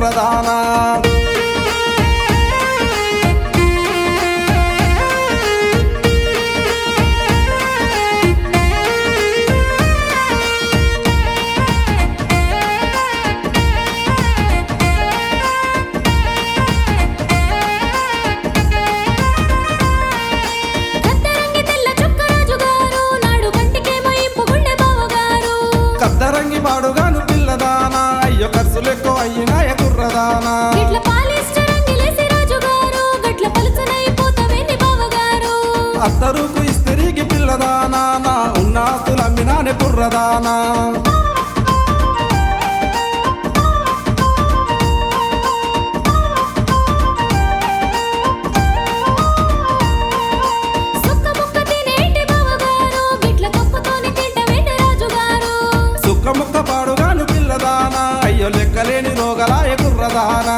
కుర్రదానా కద్దరంగి పాడుగాను పిల్లదానా అయ్యో ఖర్చులెక్కువ అయినాయ కుర్రదానా అత్తరుకు ఇస్తిరికి పిల్లదానా నా ఉన్నాస్తులమ్మినానే కుర్రదానా ముక్క పాడుగాను పిల్లదానా అయ్యో లెక్కలేని రోగలాయ కుర్రదానా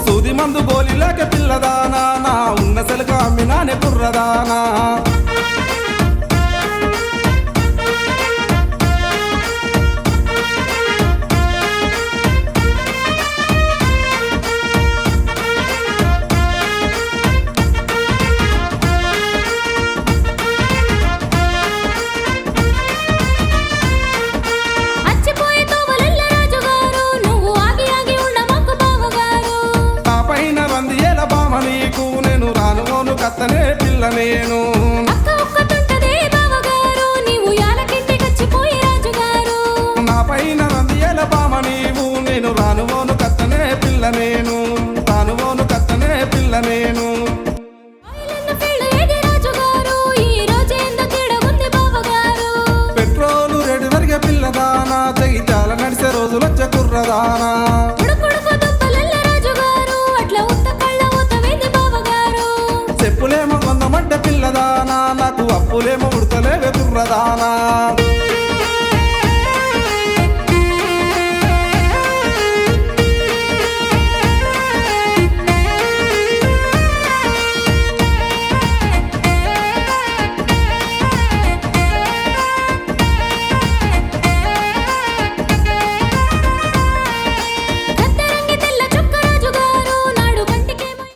సూది మందు గోలిలాక పిల్లదానా నా ఉన్న సెలక అమ్మినానే కుర్రదానా నీకు నేను రానువోను కత్తనే పిల్ల నేను నా పైన రందియేల బామ నీవు నేను రానువోను కత్తనే పిల్ల నేను రానువోను కత్తనే పిల్ల నేను పెట్రోలు రేటు వరకే పిల్లదానా జగిత్యాల నడిసే రోజులొచ్చే కుర్రదానా చెప్పులేమో కొందమంటే పిల్లదానా నాకు అప్పులేమో ఉడతలేవే కుర్రదానా